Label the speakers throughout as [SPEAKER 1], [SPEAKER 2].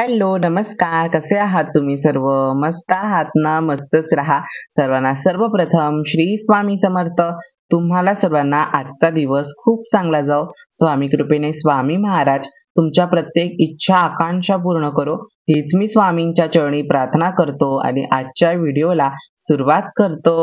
[SPEAKER 1] Hello, नमस्कार. कसे आहात तुम्ही सर्व? मस्त आहात ना? मस्तच राहा. सर्वांना सर्वप्रथम श्री स्वामी समर्थ. तुम्हाला सर्वांना आजचा दिवस खूप चांगला जाओ. स्वामी कृपेने स्वामी महाराज तुमच्या प्रत्येक इच्छा, आकांक्षा पूर्ण करो. हीच मी स्वामींच्या चरणी प्रार्थना करतो आणि आजच्या व्हिडिओला सुरुवात करतो.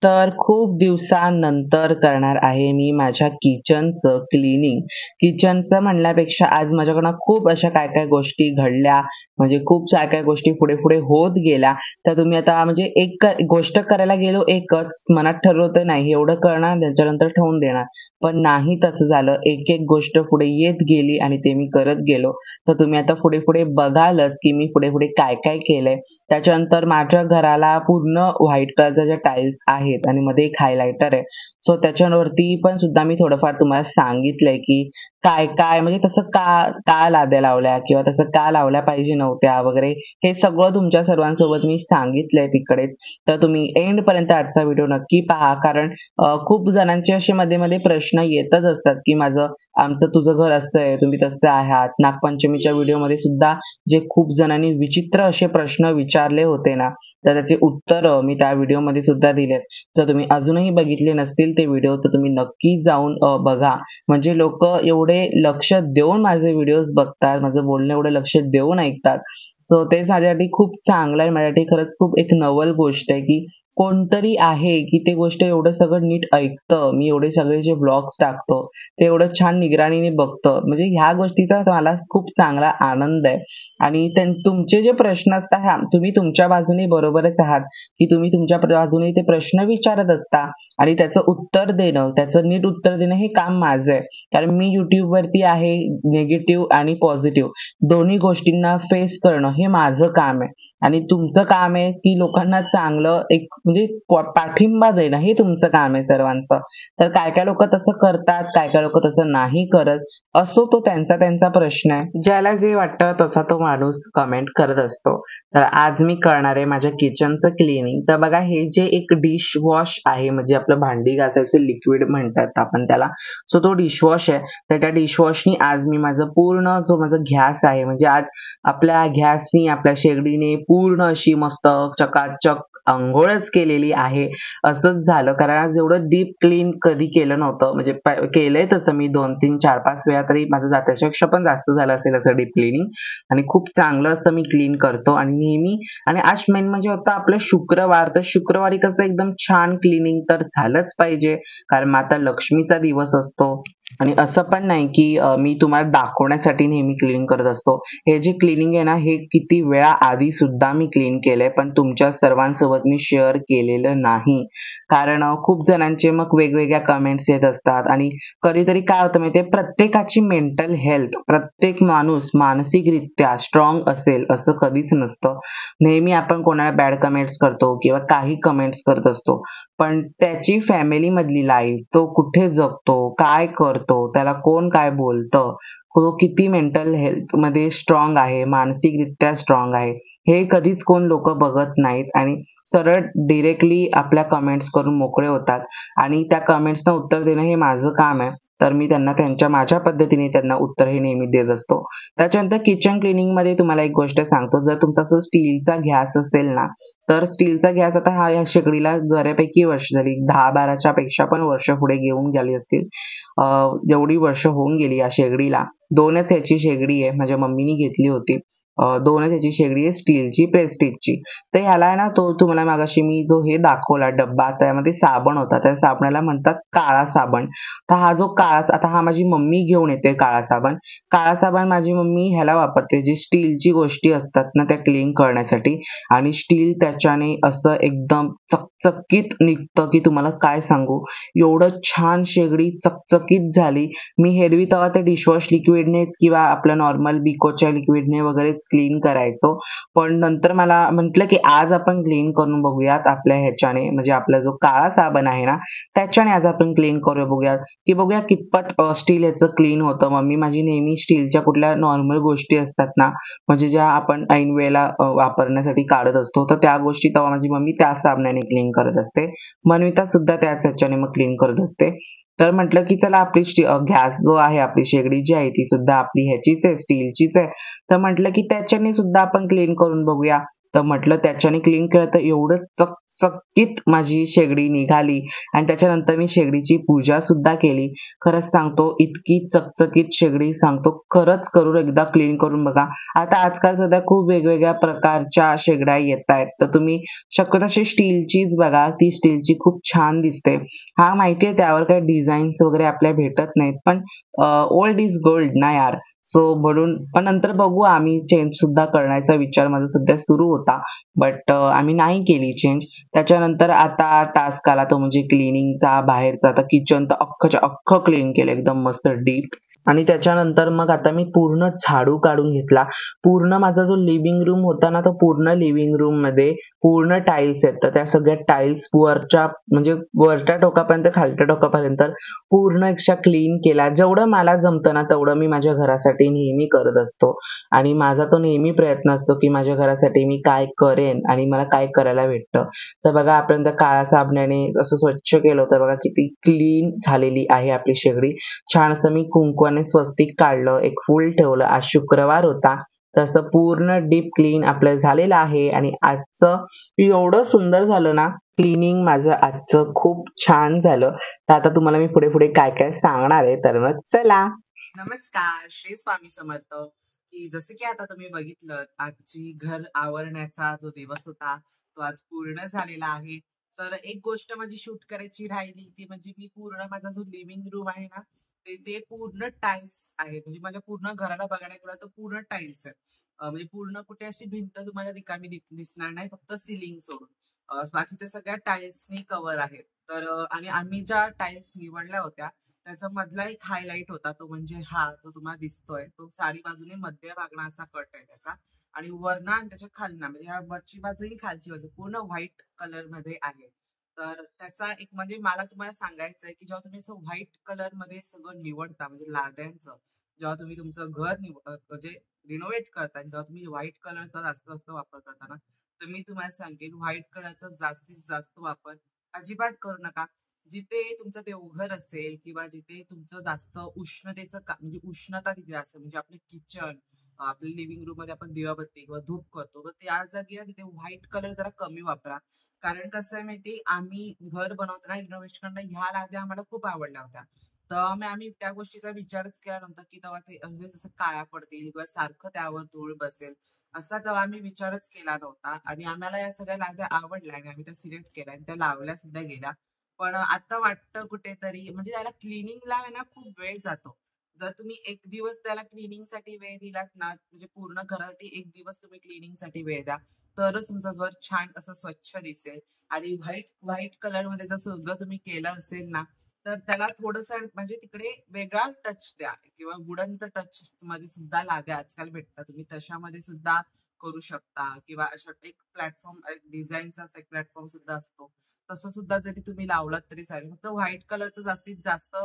[SPEAKER 1] तर खूप दिवसानंतर करणार आहे मी माझ्या किचनचं क्लीनिंग. किचनचं म्हणण्यापेक्षा आज माझ्याकडनं खूप अशा काय-काय गोष्टी घडल्या, म्हणजे खूप काय-काय गोष्टी पुढे-पुढे होत गेल्या. तर तुम्ही आता म्हणजे एक गोष्ट करायला गेलो एकच, मनात ठरवलं होतं नाही एवढं करणार, त्याच्यानंतर ठेवून देणार. पण नाही तसं झालं. एक-एक गोष्ट पुढे येत गेली आणि ते मी करत गेलो. तर तुम्ही आता पुढे-पुढे बघालच, की मी पुढे-पुढे काय-काय केलंय. त्याच्यानंतर माझ्या घराला पूर्ण व्हाईट कलरच्या ज्या टाइल्स आहेत आणि मध्ये एक हायलाइटर आहे. सो त्याच्यावरती पण सुद्धा मी थोडंफार तुम्हाला सांगितलंय, की काय-काय म्हणजे तसं का लाद्या लावल्या किंवा तसं का लावल्या पाहिजे नव्हत्या वगैरे हे सगळं तुमच्या सर्वांसोबत मी सांगितलंय तिकडेच. तर तुम्ही एंडपर्यंत आजचा व्हिडिओ नक्की पहा. कारण खूप जणांचे असे मध्ये-मध्ये प्रश्न येतच असतात, की आमचं तुझं घर असं आहे, तुम्ही तसं आहात. नागपंचमीच्या व्हिडिओमध्ये सुद्धा जे खूप जणांनी विचित्र असे प्रश्न विचारले होते ना, तर त्याचे उत्तरं मी त्या व्हिडिओमध्ये सुद्धा दिलेत. जर तुम्ही अजूनही बघितले नसतील ते व्हिडिओ तर तुम्ही नक्की जाऊन बघा. म्हणजे लोकं एवढे लक्ष देऊन माझे व्हिडिओज बघतात, माझं बोलणं एवढं लक्ष देऊन ऐकतात. सो ते माझ्यासाठी खूप चांगलं आहे. माझ्यासाठी खरंच खूप एक नवल गोष्ट आहे, की कोणतरी आहे, की ते गोष्ट एवढं सगळं नीट ऐकतं. मी एवढे सगळे जे व्लॉग्स टाकतो, ते एवढं छान निगराणीने बघतं. म्हणजे ह्या गोष्टीचा मला खूप चांगला आनंद आहे. आणि तुमचे जे प्रश्न असतात तुम्ही तुमच्या बाजूने बरोबरच आहात, की तुम्ही तुमच्या बाजूने ते प्रश्न विचारत असता आणि त्याचं उत्तर देणं, त्याचं नीट उत्तर देणं हे काम माझं आहे. कारण मी YouTubeवरती आहे, निगेटिव्ह आणि पॉझिटिव्ह दोन्ही गोष्टींना फेस करणं हे माझं काम आहे. आणि तुमचं काम आहे, की लोकांना चांगलं एक म्हणजे पाठिंबा देणं हे तुमचं काम आहे सर्वांचं. तर काय-काय लोकं तसं करतात, काय-काय लोकं तसं नाही करत. असो तो त्यांचा त्यांचा प्रश्न आहे. ज्याला जे वाटतं तसा तो माणूस कमेंट करत असतो. तर आज मी करणार आहे माझ्या किचनचं क्लीनिंग. तर बघा हे जे एक डिश वॉश आहे म्हणजे आपलं भांडी घासायचं लिक्विड म्हणतात आपण त्याला. सो तो डिशवॉश आहे. तर त्या डिशवॉशनी आज मी माझं पूर्ण जो माझा गॅस आहे म्हणजे आज आपल्या गॅसनी, आपल्या शेगडीने पूर्ण अशी मस्त चकाचक अंघोळच केलेली आहे. असंच झालं कारण आज एवढं डीप क्लीन कधी केलं नव्हतं. म्हणजे केलंय तसं मी 2, 3, 4, 5 वेळा तरी माझं त्याच्यापेक्षा पण जास्त झालं असेल असं डीप क्लीनिंग आणि खूप चांगलं असं मी क्लीन करतो आणि नेहमी आणि आज मेन म्हणजे होता आपलं शुक्रवार. तर शुक्रवारी कसं एकदम छान क्लीनिंग तर झालंच पाहिजे. कारण माता लक्ष्मीचा दिवस असतो आणि असं पण नाही, की मी तुम्हाला दाखवण्यासाठी नेहमी क्लीन करत असतो. हे जे क्लीनिंग आहे ना, हे किती वेळा आधी सुद्धा मी क्लीन केलंय, पण तुमच्या सर्वांसोबत मी शेअर केलेलं नाही. कारण खूप जणांचे मग वेगवेगळ्या कमेंट्स येत असतात आणि कधीतरी काय होतं माहिती आहे, प्रत्येकाची मेंटल हेल्थ, प्रत्येक माणूस मानसिकरित्या स्ट्रॉंग असेल असं कधीच नसतं. नेहमी आपण कोणाला बॅड कमेंट्स करतो किंवा काही कमेंट्स करत असतो. पण त्याची फॅमिलीमधली लाईफ, तो कुठे जगतो, काय करतो, त्याला कोण काय बोलतं, तो किती मेंटल हेल्थमध्ये स्ट्रॉंग आहे, मानसिकरित्या स्ट्रॉंग आहे, हे कधीच कोण लोकं बघत नाहीत आणि सरळ डायरेक्टली आपल्या कमेंट्स करून मोकळे होतात आणि त्या कमेंट्सना उत्तर देणं हे माझं काम आहे. तर मी त्यांना माझ्या पद्धतीने त्यांना उत्तर हे नेहमी देत असतो. त्याच्यानंतर किचन क्लीनिंगमध्ये तुम्हाला एक गोष्ट सांगतो, जर तुमचा असं स्टीलचा गॅस असेल ना, तर स्टीलचा गॅस आता या शेगडीला बऱ्यापैकी वर्ष झाली. 10-12च्या पेक्षा पण वर्ष पुढे घेऊन गेली असतील. एवढी वर्ष होऊन गेली या शेगडीला. 2च ह्याची शेगडी आहे. माझ्या मम्मीनी घेतली होती. 2च ह्याची शेगडी आहे स्टीलची, प्रेस्टिजची. तर ह्याला आहे ना तुम्हाला मगाशी मी जो हे दाखवला डब्बा त्यामध्ये साबण होता. त्या साबणाला म्हणतात काळा साबण. तर हा जो आता हा माझी मम्मी घेऊन येते काळा साबण. काळा साबण माझी मम्मी ह्याला वापरते, जी स्टीलची गोष्टी असतात ना त्या क्लीन करण्यासाठी आणि स्टील त्याच्याने असं एकदम चकचकीत निघतं, की तुम्हाला काय सांगू. एवढं छान शेगडी चकचकीत झाली. मी एरवी तेव्हा ते डिशवॉश लिक्विडनेच किंवा आपलं नॉर्मल बिकोच्या लिक्विडने वगैरेच क्लीन करायचो. पण नंतर मला म्हटलं, की आज आपण क्लीन करून बघूयात आपल्या ह्याच्याने म्हणजे आपला जो काळा साबण आहे ना, त्याच्याने आज आपण क्लीन करून बघूयात, की बघूया कितपत स्टील ह्याचं क्लीन होतं. मम्मी माझी नेहमी स्टीलच्या कुठल्या नॉर्मल गोष्टी असतात ना, म्हणजे ज्या आपण ऐन वेळेला वापरण्यासाठी काढत असतो, तर त्या गोष्टी तेव्हा माझी मम्मी त्या साबणाने क्लीन क्लीन करत असते. मन्विता सुद्धा त्याच ह्याच्याने मग क्लीन करत असते. तर म्हटलं की चला आपली गॅस जो आहे, आपली शेगडी जी आहे ती सुद्धा आपली ह्याचीच आहे, स्टीलचीच आहे. तर म्हटलं की त्याच्याने सुद्धा आपण क्लीन करून बघूया. तर म्हटलं त्याच्याने क्लीन केलं तर एवढं चकचकीत माझी शेगडी निघाली आणि त्याच्यानंतर मी शेगडीची पूजा सुद्धा केली. खरंच सांगतो इतकी चकचकीत शेगडी सांगतो खरंच करून एकदा क्लीन करून बघा. आता आजकाल सध्या खूप वेगवेगळ्या प्रकारच्या शेगड्या येतायत. तर तुम्ही शक्यतो अशी स्टीलचीच बघा. ती स्टीलची खूप छान दिसते. हां, माहिती त्यावर काही डिझाईन्स वगैरे आपल्याला भेटत नाहीत. पण ओल्ड इज गोल्ड ना यार. सो म्हणून पण नंतर बघू आम्ही चेंज सुद्धा करण्याचा विचार माझा सध्या सुरू होता. बट आम्ही नाही केली चेंज. त्याच्यानंतर आता टास्क आला तो म्हणजे क्लिनिंगचा बाहेरचा. आता किचन तर अख्खच्या अख्खं क्लीन केलं एकदम मस्त डीप. आणि त्याच्यानंतर मग आता मी पूर्ण झाडू काढून घेतला. पूर्ण माझा जो लिव्हिंग रूम होता ना, तो पूर्ण लिव्हिंग रूममध्ये पूर्ण टाइल्स आहेत. तर त्या सगळ्या टाइल्स वरच्या म्हणजे वरच्या टोकापर्यंत खालच्या टोकापर्यंत पूर्ण अशा क्लीन केल्या. जेवढं मला जमतं ना, तेवढं मी माझ्या घरासाठी नेहमी करत असतो. आणि माझा तो नेहमी प्रयत्न असतो, की माझ्या घरासाठी मी काय करेन आणि मला काय करायला भेटतं. तर बघा आपण त्या काळ्या साबणाने असं स्वच्छ केलं होतं बघा, किती क्लीन झालेली आहे आपली शेगडी. छान असं मी कुंकवाने स्वस्तिक काढलं, एक फूल ठेवलं. आज शुक्रवार होता. तसं पूर्ण डीप क्लीन आपलं झालेलं आहे आणि आजचं एवढं सुंदर झालं ना, क्लीनिंग माझं आजचं खूप छान झालं. तर आता तुम्हाला मी पुढे-पुढे काय-काय सांगणार आहे, तर मग चला.
[SPEAKER 2] नमस्कार, श्री स्वामी समर्थ. की जसे की आता तुम्ही बघितलं, आजची घर आवरण्याचा जो दिवस होता तो आज पूर्ण झालेला आहे. तर एक गोष्ट माझी शूट करायची राहिली ती म्हणजे मी पूर्ण माझा जो लिव्हिंग रूम आहे ना, ते पूर्ण टाइल्स आहेत. म्हणजे माझ्या पूर्ण घराला बघायला गेलं तर पूर्ण टाइल्स आहेत. म्हणजे पूर्ण कुठे अशी भिंत तुम्हाला रिकामी दिसणार नाही, फक्त सिलिंग सोडून. बाकीच्या सगळ्या टाइल्सनी कव्हर आहेत. तर आणि आम्ही ज्या टाइल्स निवडल्या होत्या त्याचा मधला एक हायलाइट होता तो म्हणजे हा जो तुम्हाला दिसतोय तो सारी बाजूने मध्य भागना असा कट आहे त्याचा आणि वरना आणि त्याच्या खालना म्हणजे ह्या वरची बाजू आणि खालची बाजू पूर्ण व्हाईट कलर मध्ये आहे. तर त्याचा एक म्हणजे मला तुम्हाला सांगायचंय की जेव्हा तुम्ही असं व्हाईट कलर मध्ये सगळं निवडता म्हणजे लाद्यांचं, जेव्हा तुम्ही तुमचं घर म्हणजे रिनोव्हेट करता जेव्हा तुम्ही व्हाईट कलरचा जास्त जास्त वापर करता ना, तर मी तुम्हाला सांगेन व्हाईट कलरचा जास्तीत जास्त वापर अजिबात करू नका. जिथे तुमचं देवघर असेल किंवा जिथे तुमचं जास्त उष्णतेचं म्हणजे उष्णता तिथे असेल म्हणजे आपले किचन, आपल्या लिव्हिंग रूम मध्ये आपण दिवाबत्ती किंवा धूप करतो तर त्या जागी तिथे व्हाईट कलर जरा कमी वापरा. कारण कसं आहे माहिती, आम्ही घर बनवताना रिनोव्हेशन करणं ह्या लाद्या आम्हाला खूप आवडल्या होत्या. तेव्हा आम्ही त्या गोष्टीचा विचारच केला नव्हता की तेव्हा ते म्हणजे जसं काळ्या पडतील किंवा सारखं त्यावर धूळ बसेल असा तेव्हा आम्ही विचारच केला नव्हता. आणि आम्हाला या सगळ्या लाद्या आवडल्या आणि आम्ही त्या सिलेक्ट केल्या आणि त्या लावल्या सुद्धा गेल्या. पण आता वाटतं कुठेतरी म्हणजे त्याला क्लिनिंगला आहे ना खूप वेळ जातो. जर तुम्ही एक दिवस त्याला क्लिनिंगसाठी वेळ दिलात ना, म्हणजे पूर्ण घरासाठी एक दिवस तुम्ही क्लिनिंगसाठी वेळ द्या, तरच तुमचं घर छान असं स्वच्छ दिसेल. आणि व्हाईट व्हाईट कलर मध्ये जर सगळं तुम्ही केलं असेल ना, तर त्याला थोडस म्हणजे तिकडे वेगळा टच द्या किंवा वुडनचा टच मध्ये सुद्धा लाद्या आजकाल भेटतात, तुम्ही तशामध्ये सुद्धा करू शकता. किंवा अशा एक प्लॅटफॉर्म डिझाईनचा एक प्लॅटफॉर्म सुद्धा असतो, तसं सुद्धा जरी तुम्ही लावलात तरी चालेल. फक्त व्हाईट कलरचा जास्तीत जास्त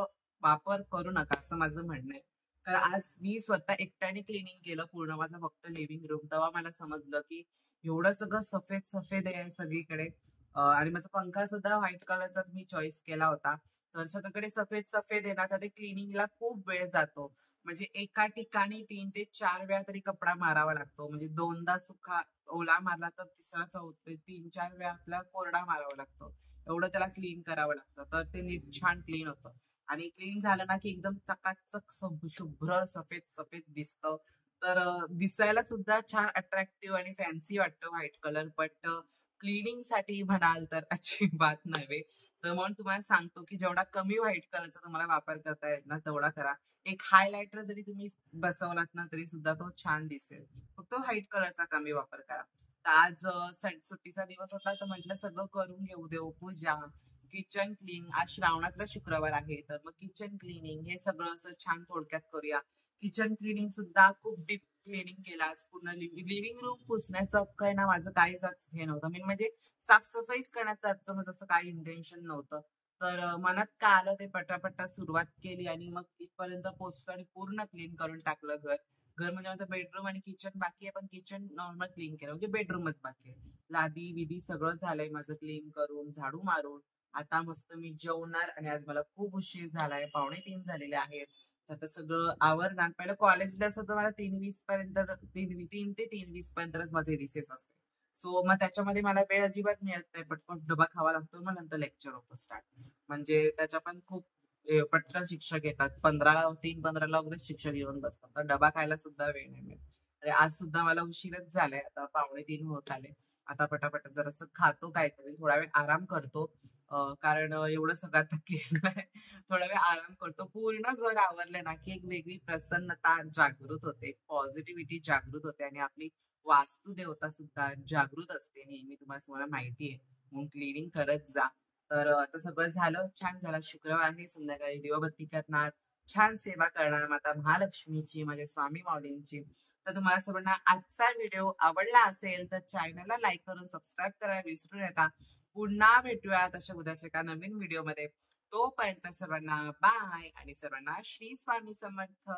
[SPEAKER 2] वापर करू नका असं माझं म्हणणं आहे. कारण आज मी स्वतः एकट्याने क्लिनिंग केलं पूर्ण माझं फक्त लिव्हिंग रूम, तेव्हा मला समजलं की एवढं सगळं सफेद सफेद आहे सगळीकडे. आणि माझा पंखा सुद्धा व्हाईट कलरचाच मी चॉईस केला होता. तर सगळीकडे सफेद सफेद आहे ना, तर ते क्लिनिंगला खूप वेळ जातो. म्हणजे एका ठिकाणी 3 ते 4 वेळा तरी कपडा मारावा लागतो. म्हणजे 2दा सुका ओला मारला तर तिसरा 3-4 वेळा आपला कोरडा मारावा लागतो. एवढं त्याला क्लीन करावं लागतं तर ते नीट छान क्लीन होतं. आणि क्लीन झालं ना की एकदम चकाचक शुभ्र सफेद सफेद दिसतं. तर दिसायला सुद्धा छान अट्रॅक्टिव्ह आणि फॅन्सी वाटतं व्हाईट कलर. बट क्लिनिंग साठी म्हणाल तर अजिबात नव्हे. तर म्हणून तुम्हाला सांगतो की जेवढा कमी व्हाईट कलरचा तुम्हाला वापर करता येईल ना तेवढा करा. एक हायलायटर जरी तुम्ही बसवलात ना तरी सुद्धा तो छान दिसेल. फक्त व्हाईट कलरचा कमी वापर करा. तर आज सुट्टीचा दिवस होता तर म्हटलं सगळं करून घेऊ, देवपूजा, किचन क्लीन. आज श्रावणातला शुक्रवार आहे तर मग किचन क्लिनिंग हे सगळं असं छान थोडक्यात करूया. किचन क्लिनिंग सुद्धा खूप डीप क्लिनिंग केला आज. पूर्ण लिव्हिंग रूम पुसण्याचं काय ना माझं काहीच आज हे नव्हतं. मी म्हणजे साफसफाईच करण्याचं आजचं माझं असं काही इंटेन्शन नव्हतं. तर मनात काय आलं ते पटापटा सुरुवात केली आणि मग इथपर्यंत पोहोचलो आणि पूर्ण क्लीन करून टाकलं घर. घर म्हणजे माझं बेडरूम आणि किचन बाकी आहे, पण किचन नॉर्मल क्लीन केलं, म्हणजे बेडरूमच बाकी आहे. लादी विधी सगळं झालंय माझं क्लीन करून, झाडू मारून. आता मस्त मी जेवणार आणि आज मला खूप उशीर झालाय, 2:45 झालेले आहेत. तर आता सगळं आवरणार. पहिलं कॉलेजला असं तर मला 3:20 पर्यंत 3 ते 3:20 पर्यंतच माझे रिसेस असते. सो मग त्याच्यामध्ये मला वेळ अजिबात मिळत नाही. पटपट डबा खावा लागतो, मग नंतर लेक्चर होतो स्टार्ट. म्हणजे त्याच्या पण खूप पटकन शिक्षक येतात. 3:15ला वगैरे शिक्षक येऊन बसतात. तर डबा खायला सुद्धा वेळ नाही मिळत. आणि आज सुद्धा मला उशीरच झालाय. आता 2:45 होत आले. आता पटापट जरासं खातो काहीतरी, थोडा वेळ आराम करतो. कारण एवढं सगळं आता केलंय. थोडा वेळ आराम करतो. पूर्ण घर आवरलं ना, की एक वेगळी प्रसन्नता जागृत होते, पॉझिटिव्हिटी जागृत होते आणि आपली वास्तुदेवता सुद्धा जागृत असते नेहमी. तुम्हाला माहिती आहे. म्हणून क्लिनिंग करत जा. तर आता सगळं झालं, छान झालं. शुक्रवार आहे, संध्याकाळी दिवाबत्ती करणार, छान सेवा करणार माता महालक्ष्मीची, माझ्या स्वामी माऊलींची. तर तुम्हाला सर्वांना आजचा व्हिडिओ आवडला असेल तर चॅनलला लाईक करून सबस्क्राईब करायला विसरू नका. पुन्हा भेटूयात अशा उद्याच्या एका नवीन व्हिडिओमध्ये. तोपर्यंत सर्वांना बाय आणि सर्वांना श्री स्वामी समर्थ.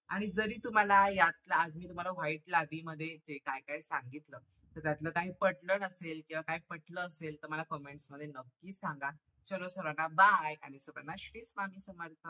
[SPEAKER 2] आणि जरी तुम्हाला यातला आज मी तुम्हाला व्हाईट लादीमध्ये जे काय काय सांगितलं तर त्यातलं काही पटलं नसेल किंवा काही पटलं असेल तर मला कमेंट्स मध्ये नक्की सांगा. चलो सर्वांना बाय आणि सर्वांना श्री स्वामी समर्थ.